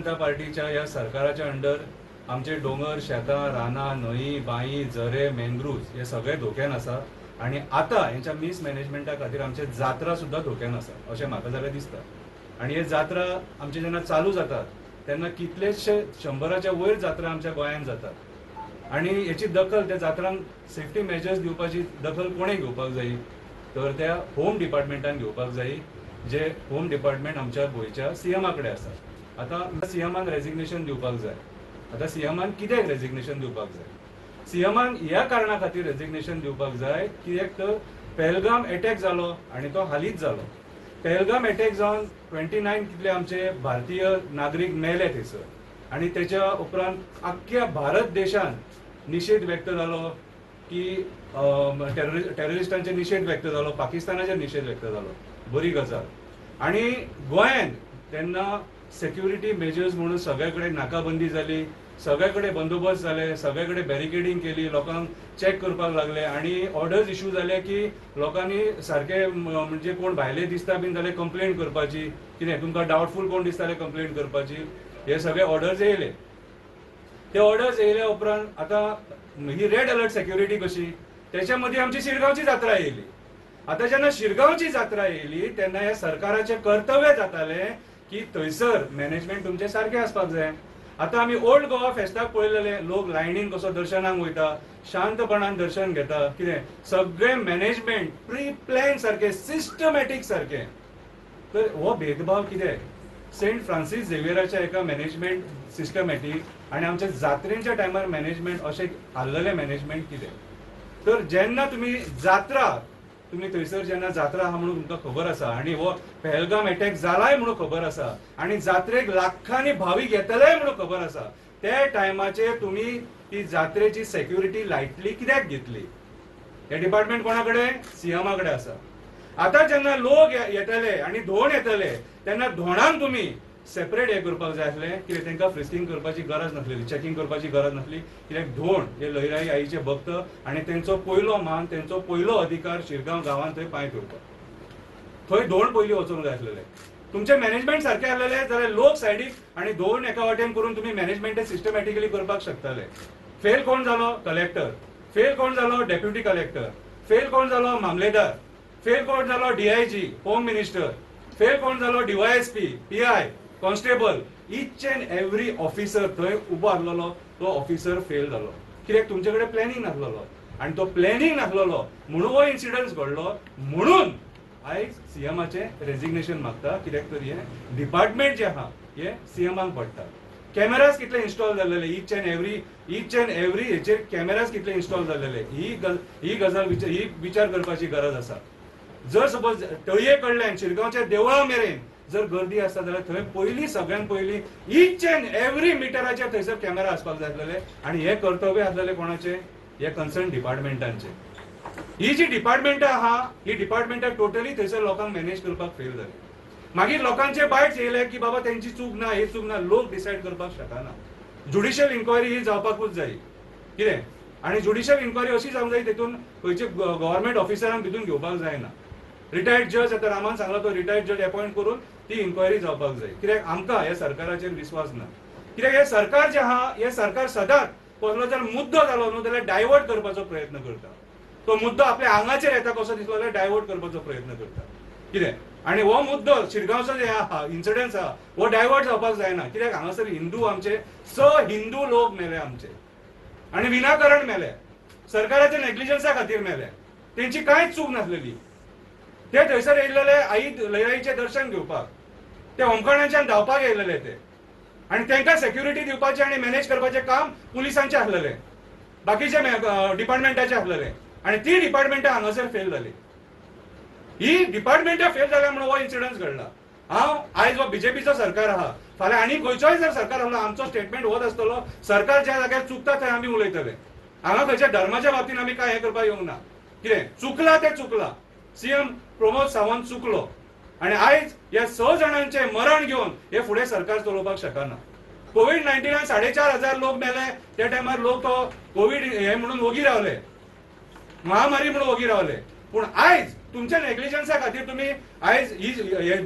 जनता पार्टीच्या ह्या सरकाराच्या अंडर आमचे डोंगर, शेतां, रानां, न्हंय, बांय, झरे, मँग्रुव्ज हे सगळे धोक्यान आसा आणि आता हेंच्या मिसमॅनेजमेंटा खातीर आमचे जात्रा सुद्धा धोक्यान आसा अशें म्हाका जाल्यार दिसता. आणि हे जात्रा आमचे जेन्ना चालू जातात तेन्ना कितलेशे 100च्या वयर जात्रा आमच्या गोंयांत जातात आणि हेची दखल त्या जात्रांक सेफ्टी मेजर्स दिवपाची दखल कोणें घेवपाक जाय तर त्या होम डिपार्टमेंटान घेवपाक जाय, जे होम डिपार्टमेंट आमच्या गोंयच्या सीएमा कडेन आसा. आतां सीएमान रेजिग्नेशन दिवपाक जाय. आतां सीएमान कित्याक रेजिग्नेशन दिवपाक जाय? सीएमान ह्या कारणा खातीर रेजिग्नेशन दिवपाक जाय कित्याक तर पहलगाम अटॅक जालो आणि तो हालींच जालो. पहलगाम अटॅक जावन 29 कितले आमचे भारतीय नागरीक मेले थंयसर आणि तेच्या उपरांत आख्ख्या भारत देशांत निशेध व्यक्त जालो की टेररिस्टांचे निशेध व्यक्त जालो, पाकिस्तानाचे निशेध व्यक्त जालो. बरी गजाल. आणि गोंयांत तेन्ना सेक्युरिटी मेजर्स म्हणून सगळे कडेन नाकाबंदी जाली, सगळे कडेन बंदोबस्त जाले, सगळे कडेन बॅरिकेडिंग केली, लोकांक चॅक करपाक लागले आणि ऑर्डर्स इश्यू जाले की लोकांनी सारखे म्हणजे कोण भायले दिसता बीन जाल्यार कंप्लेंट करपाची, कितें तुमकां डावटफूल कोण दिसताले कंप्लेंट करपाची, हे सगळे ऑर्डर्स येयले. ते ऑर्डर्स येयल्या उपरांत आतां ही रेड अलर्ट सेक्युरिटी कशी, त्याच्या मध्ये आमची शिरगांवची जात्रा येयली. आता जेन्ना शिरगांवची जात्रा येयली तेन्ना हे सरकाराचे कर्तव्य जाताले की थंयसर मॅनेजमेंट तुमचे सारखे आसपाक जाय. आता आमी ओल्ड गोवा फेस्ताक पळयलेले, लोक लायनीन कसो दर्शनाक वयता, शांतपणान दर्शन घेता, कितें सगळे मॅनेजमेंट प्री प्लॅन सारखे, सिस्टमॅटीक सारखे. तर हो भेदभाव कितें? सेंट फ्रांसीस झेवियराच्या एका मॅनेजमेंट सिस्टमॅटीक आणि आमच्या जात्रेच्या टायमार मॅनेजमेंट अशें आसलेले मॅनेजमेंट कितें? तर जेन्ना तुम्ही जात्रा तुम्ही थंयसर जेन्ना जात्रा आहा म्हणून तुमकां खबर आसा आणि हो पहलगाम अटॅक जालाय म्हणून खबर आसा आणि जात्रेक लाखांनी भाविक येतलेय म्हणून खबर आसा, त्या टायमाचेर तुम्ही ती जात्रेची सेक्युरिटी लायटली कित्याक घेतली? हे डिपार्टमेंट कोणाकडे? सीएमा कडेन आसा. आता जेन्ना लोक येतले आणि धोंड येतले तेन्ना धोंडांक तुम्ही सेपरेट हे करपाक जाय आसलें, कित्याक तांकां फ्रिस्किंग करपाची गरज नासलेली, चॅकिंग करपाची गरज नासली, कित्याक धोंड हे लयराई आईचे भक्त आणि तेंचो पयलो मान, तेंचो पयलो अधिकार शिरगांव गांवांत थंय पांय ठेवपाक. थंय धोंड पयलीं वचूंक जाय आसलेले. तुमचे मॅनेजमेंट सारखे आसलेले जाल्यार लोक सायडीक आणि धोंड एका वाटेन करून तुम्ही मॅनेजमेंट सिस्टमॅटिकली करपाक शकताले. फेल कोण जालो? कलेक्टर. फेल कोण जालो? Deputy collector. फेल कोण जालो? मामलेदार. फेल कोण जालो? DIG, home minister. फेल कोण जालो? DySP, PI, constable. Each and every officer थंय उबो आसलेलो तो ऑफिसर फेल जालो. कित्याक तुमचे कडेन प्लॅनिंग नासलेलो आणि तो प्लॅनिंग नासलेलो म्हणून हो इन्सिडन्स घडलो. म्हणून आयज सीएमाचे रेजिग्नेशन मागता, कित्याक तर हे डिपार्टमेंट जे आहा हे सीएमाक पडटा. कॅमेराज कितले इन्स्टॉल जाल्लेले, इच अँड एव्हरी हेचेर कॅमेराज कितले इन्स्टॉल जाल्लेले, ही गजाल विचार करपाची गरज आसा. जर सपोज तळये कडल्यान शिरगांवच्या देवळा मेरेन जर गर्दी आसता जाल्यार थंय पयलीं सगळ्यान पयलीं इच अँड एव्हरी मिटराचेर थंयसर कॅमेरा आसपाक जाय आसलेले आणि हे कर्तव्य आसलेले कोणाचे? हे कन्सर्न डिपार्टमेंटांचे. ही जी डिपार्टमेंटां आहा ही डिपार्टमेंटां टोटली थंयसर लोकांक मॅनेज करपाक फेल जाली. मागीर लोकांचे बायट्स येयले की बाबा तेंची चूक ना, ही चूक ना, लोक डिसायड करपाक शकना. ज्युडिशियल इन्क्वायरी ही जावपाकूच जाय. कितें? आणि ज्युडिशियल इन्क्वायरी अशी जावंक जाय तेतून खंयचे गव्हर्नमेंट ऑफिसरांक भितून घेवपाक जायना. रिटायर्ड जज, आता रामान सांगला तो रिटायर्ड जज अपॉइंट करून ती इन्क्वायरी जावपाक जाय. कित्याक आमकां ह्या सरकाराचेर विश्वास ना. कित्याक हे सरकार जे आहा हे सरकार सदांच कसलो जर मुद्दो जालो न्हू जाल्यार डायवर्ट करपाचो प्रयत्न करता. तो मुद्दो आपल्या आंगाचेर येता कसो दिसलो जाल्यार डायवर्ट करपाचो प्रयत्न करता. कितें? आणि हो मुद्दो शिरगांवचो जे आहा इन्सिडन्स आहा हो डायवर्ट जावपाक जायना. कित्याक हांगासर हिंदू आमचे हिंदू लोक मेले आमचे आणि विनाकारण मेले, सरकाराच्या नेग्लिजन्सा खातीर मेले, तेंची कांयच चूक नासलेली. ते थंयसर येयलेले आई लयराईचे दर्शन घेवपाक, ते होमखणाच्यान धांवपाक येयलेले ते आणि तांकां सेक्युरिटी दिवपाचें आणि मॅनेज करपाचें काम पुलिसांचे आसलेले, बाकीचे डिपार्टमेंटाचे आसलेले आणि ती डिपार्टमेंटां हांगासर फेल जाली. ही डिपार्टमेंटां फेल जाल्या म्हणून हो इन्सिडन्स घडला. हांव आयज हो बीजेपीचो सरकार आहा, फाल्यां आनी खंयचोय जर सरकार आसलो आमचो स्टेटमेंट होच आसतलो, सरकार ज्या जाग्यार चुकता थंय आमी उलयतले. हांगा खंयच्या धर्माच्या बाबतींत आमी कांय हें करपाक येवंक ना. कितें चुकला तें चुकला. सीएम प्रमोद सावंत चुकलो आणि आयज ह्या 6 जाणांचे मरण घेवन हे फुडें सरकार चलोवपाक शकना. कोविड-19 4,500 लोक मेले, त्या टायमार लोक तो कोविड हे म्हणून वगी रावले, महामारी म्हणून वगी रावले. पूण आयज तुमच्या नेग्लिजन्सा खातीर तुम्ही आयज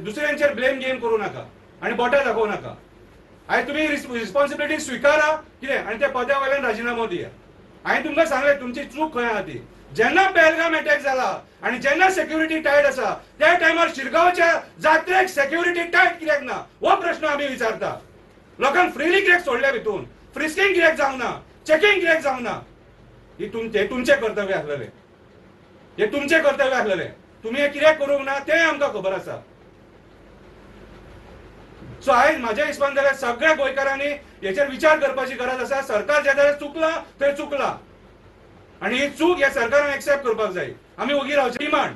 दुसऱ्यांचेर ब्लेम गेम करू नाका आणि बोटां दाखोवं नाका. आयज तुम्ही रिस्पॉन्सिबिलिटी स्विकारा कितें आनी त्या पदा वयल्यान राजिनामो दिया. हांवें तुमकां सांगलें तुमची चूक खंय आहा ती. जेन्ना पहलगाम अटॅक जाला आणि जेन्ना सेक्युरिटी टायट आसा त्या टायमार शिरगांवच्या जात्रेक सेक्युरिटी टायट कित्याक ना हो प्रश्न आमी विचारता. लोकांक फ्रीली कित्याक सोडल्या भितून, फ्रिस्किंग कित्याक जावना, चेकिंग कित्याक जावना. हे तुमचे कर्तव्य आसलेले, हे तुमचे कर्तव्य आसलेले. तुम्ही हे कित्याक करूंक ना तें आमकां खबर आसा. सो आयज म्हाज्या हिसपान जाल्यार सगळ्या गोंयकारांनी हेचेर विचार करपाची गरज आसा. सरकार ज्या जाग्यार चुकला थंय चुकला आणि ही चूक ह्या सरकारान एक्सेप्ट करपाक जाय. आमी ओगी रावचे डिमांड.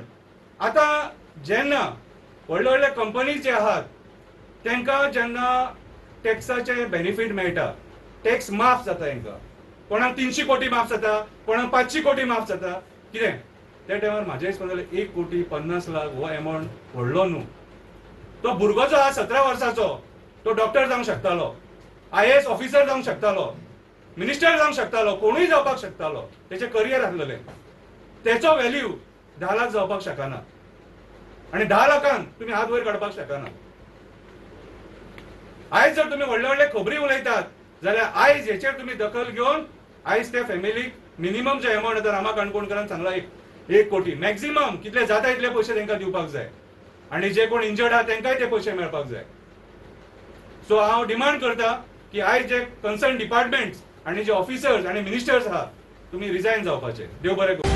आता जेन्ना व्हडले व्हडले कंपनीज जे आहात तांकां जेन्ना टॅक्साचे बेनिफीट मेळटा, टॅक्स माफ जाता तांकां, कोणाक 300 कोटी माफ जाता, कोणाक 500 कोटी माफ जाता, कितें त्या टायमार म्हाज्या हिसपान जाल्यार 1,50,00,000 हो अमावंट व्हडलो न्हू. तो भुरगो जो आहा 17 वर्साचो तो डॉक्टर जावंक शकतालो, IAS ऑफिसर जावंक शकतालो, मिनिस्टर जावंक शकतालो, कोणूय जावपाक शकतालो, त्याचे करियर आसलेले. त्याचो व्हॅल्यू 10 लाख जावपाक शकना आणि 10 लाखांक तुम्ही हात वयर काडपाक शकना. आयज जर तुम्ही व्हडले व्हडले खबरी उलयतात जाल्यार आयज हेचेर तुम्ही दखल घेवन आयज त्या फॅमिलीक मिनिमम जे अमावंट आसा रामा काणकोणकरान सांगला 1 कोटी मॅक्झिमम कितले जाता इतले पयशे तांकां दिवपाक जाय आणि जे कोण इंजर्ड आहा तांकांय ते पयशे मेळपाक जाय. सो हांव डिमांड करता की आयज जे कन्सर्न डिपार्टमेंट्स आणि जे ऑफिसर्स आणि मिनिस्टर्स आहा तुम्ही रिजायन जावपाचे. देव बरें करूं.